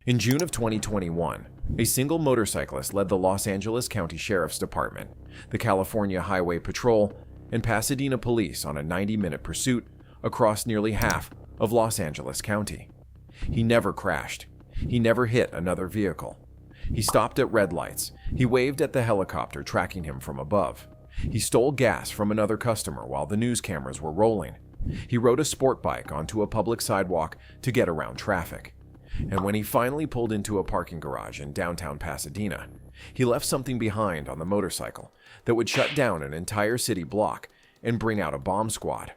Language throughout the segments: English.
In June of 2021, a single motorcyclist led the Los Angeles County Sheriff's Department, the California Highway Patrol, and Pasadena police on a 90-minute pursuit across nearly half of Los Angeles County. He never crashed. He never hit another vehicle. He stopped at red lights. He waved at the helicopter tracking him from above. He stole gas from another customer while the news cameras were rolling. He rode a sport bike onto a public sidewalk to get around traffic. And when he finally pulled into a parking garage in downtown Pasadena, he left something behind on the motorcycle that would shut down an entire city block and bring out a bomb squad.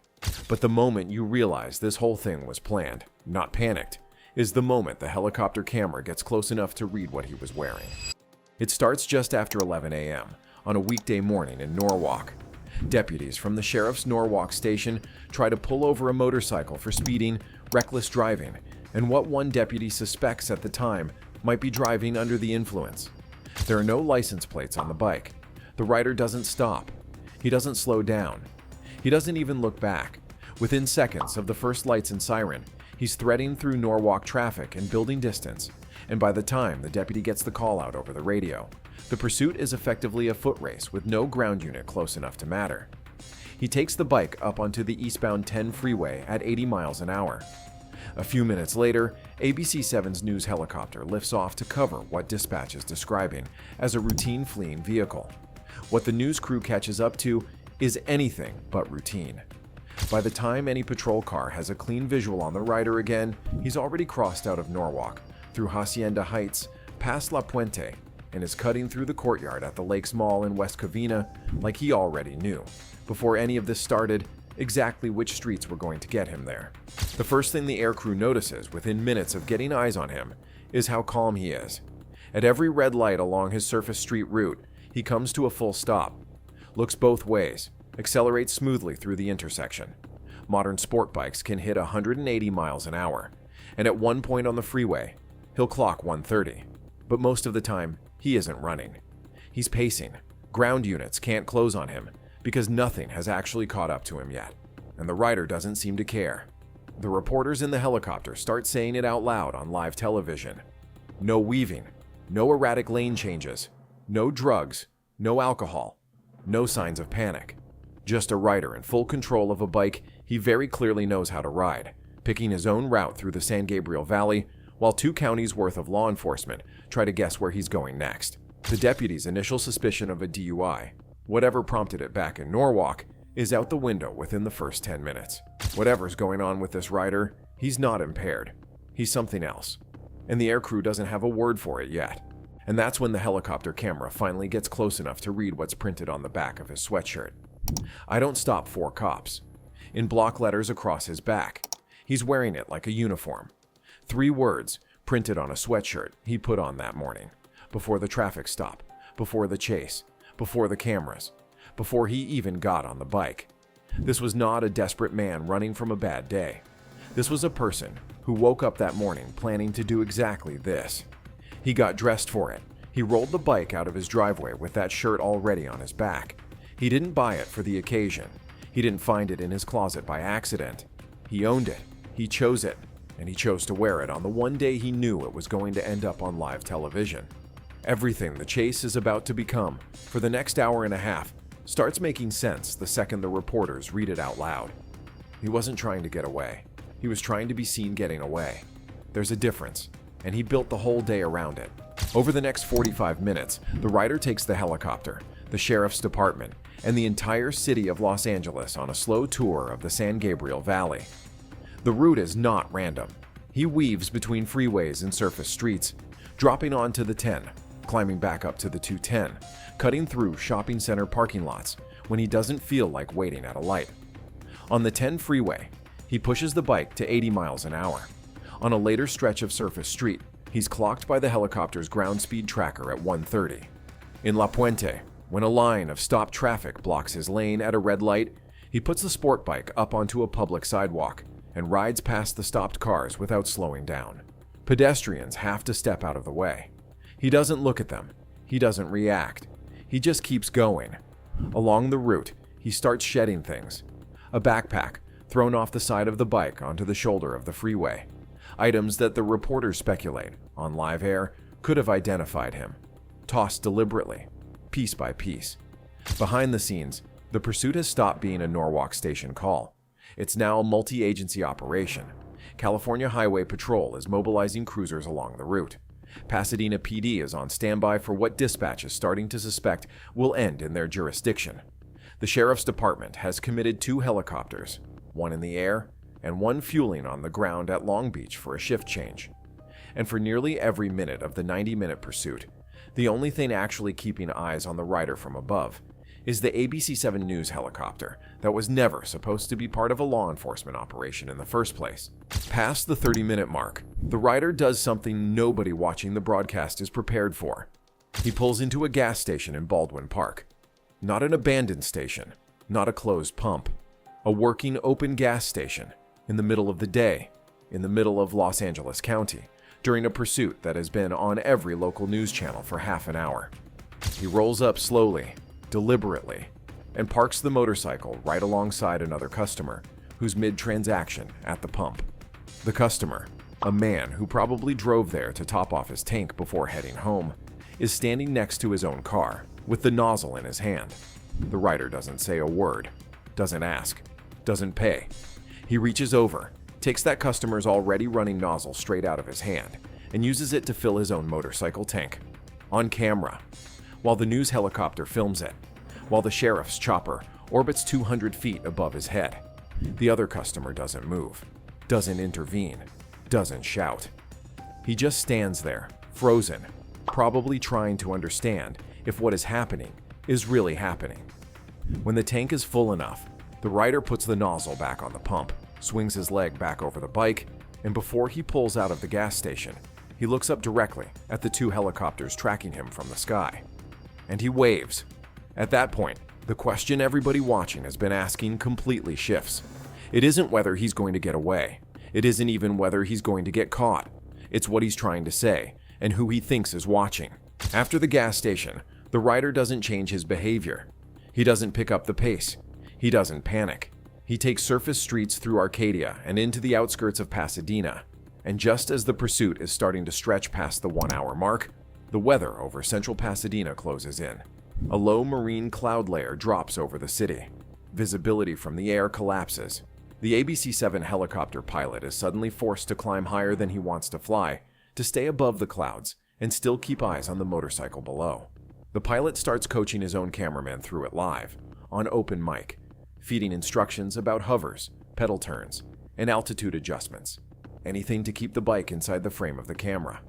But the moment you realize this whole thing was planned, not panicked, is the moment the helicopter camera gets close enough to read what he was wearing. It starts just after 11 a.m. on a weekday morning in Norwalk. Deputies from the sheriff's Norwalk station try to pull over a motorcycle for speeding, reckless driving, and what one deputy suspects at the time might be driving under the influence. There are no license plates on the bike. The rider doesn't stop. He doesn't slow down. He doesn't even look back. Within seconds of the first lights and siren, he's threading through Norwalk traffic and building distance, and by the time the deputy gets the call out over the radio, the pursuit is effectively a foot race with no ground unit close enough to matter. He takes the bike up onto the eastbound 10 freeway at 80 miles an hour. A few minutes later, ABC7's news helicopter lifts off to cover what dispatch is describing as a routine fleeing vehicle. What the news crew catches up to is anything but routine. By the time any patrol car has a clean visual on the rider again, he's already crossed out of Norwalk, through Hacienda Heights, past La Puente, and is cutting through the courtyard at the Lakes Mall in West Covina like he already knew, before any of this started, exactly which streets were going to get him there. The first thing the aircrew notices within minutes of getting eyes on him is how calm he is. At every red light along his surface street route, he comes to a full stop, looks both ways, accelerates smoothly through the intersection. Modern sport bikes can hit 180 miles an hour, and at one point on the freeway, he'll clock 130. But most of the time, he isn't running. He's pacing. Ground units can't close on him because nothing has actually caught up to him yet, and the rider doesn't seem to care. The reporters in the helicopter start saying it out loud on live television. No weaving, no erratic lane changes, no drugs, no alcohol, no signs of panic. Just a rider in full control of a bike he very clearly knows how to ride, picking his own route through the San Gabriel Valley, while 2 counties worth of law enforcement try to guess where he's going next. The deputy's initial suspicion of a DUI, whatever prompted it back in Norwalk, is out the window within the first 10 minutes. Whatever's going on with this rider, he's not impaired. He's something else. And the aircrew doesn't have a word for it yet. And that's when the helicopter camera finally gets close enough to read what's printed on the back of his sweatshirt. "I don't stop for cops." In block letters across his back. He's wearing it like a uniform. 3 words printed on a sweatshirt he put on that morning, before the traffic stop, before the chase, before the cameras, before he even got on the bike. This was not a desperate man running from a bad day. This was a person who woke up that morning planning to do exactly this. He got dressed for it. He rolled the bike out of his driveway with that shirt already on his back. He didn't buy it for the occasion. He didn't find it in his closet by accident. He owned it. He chose it. And he chose to wear it on the one day he knew it was going to end up on live television. Everything the chase is about to become, for the next hour and a half, starts making sense the second the reporters read it out loud. He wasn't trying to get away. He was trying to be seen getting away. There's a difference, and he built the whole day around it. Over the next 45 minutes, the rider takes the helicopter, the sheriff's department, and the entire city of Los Angeles on a slow tour of the San Gabriel Valley. The route is not random. He weaves between freeways and surface streets, dropping onto the 10, climbing back up to the 210, cutting through shopping center parking lots when he doesn't feel like waiting at a light. On the 10 freeway, he pushes the bike to 80 miles an hour. On a later stretch of surface street, he's clocked by the helicopter's ground speed tracker at 130. In La Puente, when a line of stopped traffic blocks his lane at a red light, he puts the sport bike up onto a public sidewalk and rides past the stopped cars without slowing down. Pedestrians have to step out of the way. He doesn't look at them. He doesn't react. He just keeps going. Along the route, he starts shedding things. A backpack thrown off the side of the bike onto the shoulder of the freeway. items that the reporters speculate, on live air, could have identified him, tossed deliberately, piece by piece. Behind the scenes, the pursuit has stopped being a Norwalk station call. It's now a multi-agency operation. California Highway Patrol is mobilizing cruisers along the route. Pasadena PD is on standby for what dispatch is starting to suspect will end in their jurisdiction. The Sheriff's Department has committed 2 helicopters, one in the air and one fueling on the ground at Long Beach for a shift change. And for nearly every minute of the 90-minute pursuit, the only thing actually keeping eyes on the rider from above is the ABC7 News helicopter that was never supposed to be part of a law enforcement operation in the first place. Past the 30-minute mark, the rider does something nobody watching the broadcast is prepared for. He pulls into a gas station in Baldwin Park. Not an abandoned station, not a closed pump. A working open gas station, in the middle of the day, in the middle of Los Angeles County, during a pursuit that has been on every local news channel for half an hour. He rolls up slowly, deliberately, and parks the motorcycle right alongside another customer who's mid-transaction at the pump. The customer, a man who probably drove there to top off his tank before heading home, is standing next to his own car with the nozzle in his hand. The rider doesn't say a word, doesn't ask, doesn't pay. He reaches over, takes that customer's already running nozzle straight out of his hand, and uses it to fill his own motorcycle tank. On camera, while the news helicopter films it, while the sheriff's chopper orbits 200 feet above his head. The other customer doesn't move, doesn't intervene, doesn't shout. He just stands there, frozen, probably trying to understand if what is happening is really happening. When the tank is full enough, the rider puts the nozzle back on the pump, swings his leg back over the bike, and before he pulls out of the gas station, he looks up directly at the 2 helicopters tracking him from the sky. And he waves. At that point, the question everybody watching has been asking completely shifts. It isn't whether he's going to get away. It isn't even whether he's going to get caught. It's what he's trying to say, and who he thinks is watching. After the gas station, the rider doesn't change his behavior. He doesn't pick up the pace. He doesn't panic. He takes surface streets through Arcadia and into the outskirts of Pasadena. And just as the pursuit is starting to stretch past the 1-hour mark, the weather over central Pasadena closes in. A low marine cloud layer drops over the city. Visibility from the air collapses. The ABC-7 helicopter pilot is suddenly forced to climb higher than he wants to fly, to stay above the clouds and still keep eyes on the motorcycle below. The pilot starts coaching his own cameraman through it live, on open mic, feeding instructions about hovers, pedal turns, and altitude adjustments. Anything to keep the bike inside the frame of the camera.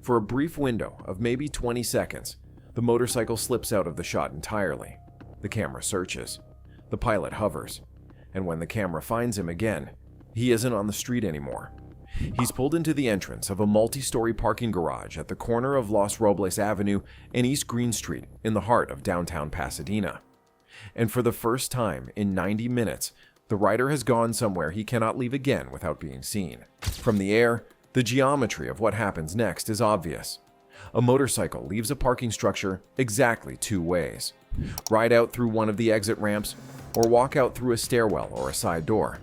For a brief window of maybe 20 seconds, the motorcycle slips out of the shot entirely. The camera searches. The pilot hovers. And when the camera finds him again, he isn't on the street anymore. He's pulled into the entrance of a multi-story parking garage at the corner of Los Robles Avenue and East Green Street in the heart of downtown Pasadena. And for the first time in 90 minutes, the rider has gone somewhere he cannot leave again without being seen. From the air, the geometry of what happens next is obvious. A motorcycle leaves a parking structure exactly 2 ways. Ride out through one of the exit ramps, or walk out through a stairwell or a side door.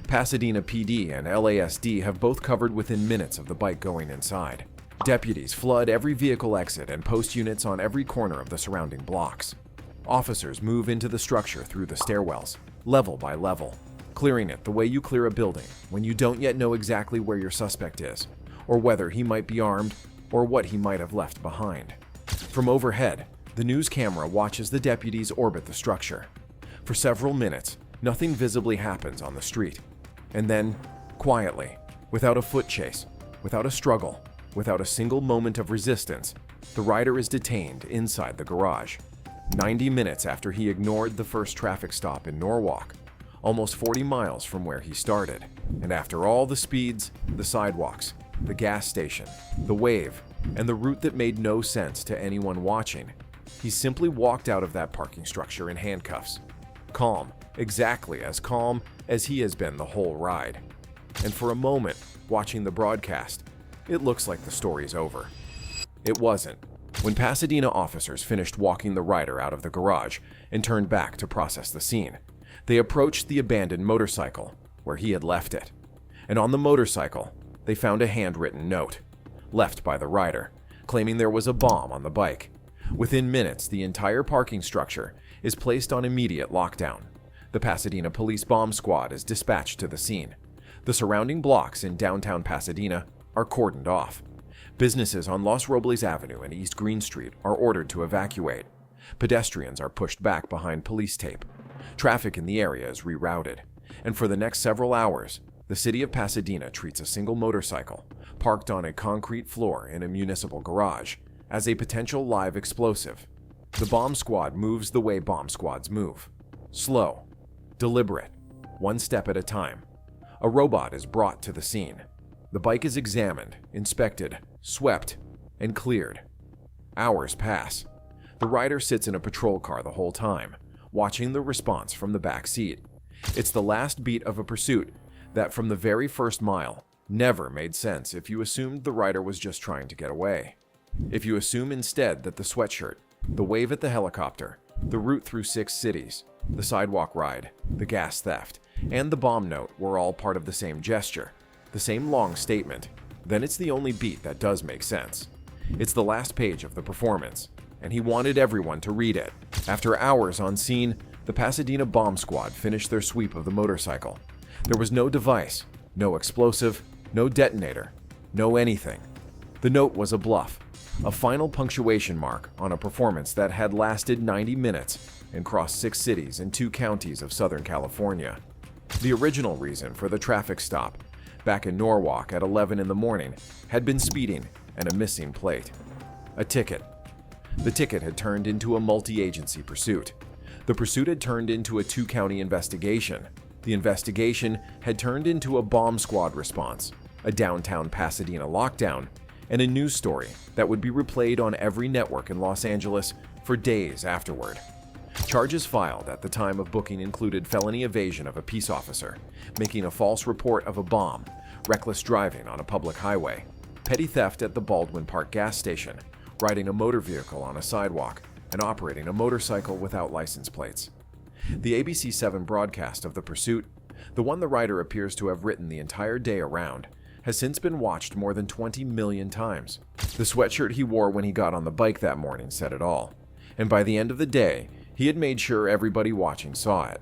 Pasadena PD and LASD have both covered within minutes of the bike going inside. Deputies flood every vehicle exit and post units on every corner of the surrounding blocks. Officers move into the structure through the stairwells, level by level, clearing it the way you clear a building when you don't yet know exactly where your suspect is, or whether he might be armed, or what he might have left behind. From overhead, the news camera watches the deputies orbit the structure. For several minutes, nothing visibly happens on the street. And then, quietly, without a foot chase, without a struggle, without a single moment of resistance, the rider is detained inside the garage. 90 minutes after he ignored the first traffic stop in Norwalk, almost 40 miles from where he started. And after all the speeds, the sidewalks, the gas station, the wave, and the route that made no sense to anyone watching, he simply walked out of that parking structure in handcuffs. Calm, exactly as calm as he has been the whole ride. And for a moment, watching the broadcast, it looks like the story's over. It wasn't. When Pasadena officers finished walking the rider out of the garage and turned back to process the scene, they approached the abandoned motorcycle where he had left it. And on the motorcycle, they found a handwritten note, left by the rider, claiming there was a bomb on the bike. Within minutes, the entire parking structure is placed on immediate lockdown. The Pasadena Police Bomb Squad is dispatched to the scene. The surrounding blocks in downtown Pasadena are cordoned off. Businesses on Los Robles Avenue and East Green Street are ordered to evacuate. Pedestrians are pushed back behind police tape. Traffic in the area is rerouted. And for the next several hours, the city of Pasadena treats a single motorcycle, parked on a concrete floor in a municipal garage, as a potential live explosive. The bomb squad moves the way bomb squads move. Slow, deliberate, one step at a time. A robot is brought to the scene. The bike is examined, inspected, swept, and cleared. Hours pass. The rider sits in a patrol car the whole time, watching the response from the back seat. It's the last beat of a pursuit that, from the very first mile, never made sense if you assumed the rider was just trying to get away. If you assume instead that the sweatshirt, the wave at the helicopter, the route through 6 cities, the sidewalk ride, the gas theft, and the bomb note were all part of the same gesture, the same long statement, then it's the only beat that does make sense. It's the last page of the performance, and he wanted everyone to read it. After hours on scene, the Pasadena Bomb Squad finished their sweep of the motorcycle. There was no device, no explosive, no detonator, no anything. The note was a bluff, a final punctuation mark on a performance that had lasted 90 minutes and crossed 6 cities and 2 counties of Southern California. The original reason for the traffic stop, back in Norwalk at 11 in the morning, had been speeding and a missing plate. A ticket. The ticket had turned into a multi-agency pursuit. The pursuit had turned into a 2-county investigation. The investigation had turned into a bomb squad response, a downtown Pasadena lockdown, and a news story that would be replayed on every network in Los Angeles for days afterward. Charges filed at the time of booking included felony evasion of a peace officer, making a false report of a bomb, reckless driving on a public highway, petty theft at the Baldwin Park gas station, riding a motor vehicle on a sidewalk, and operating a motorcycle without license plates. The ABC 7 broadcast of the pursuit, the one the rider appears to have written the entire day around, has since been watched more than 20 million times. The sweatshirt he wore when he got on the bike that morning said it all, and by the end of the day, he had made sure everybody watching saw it.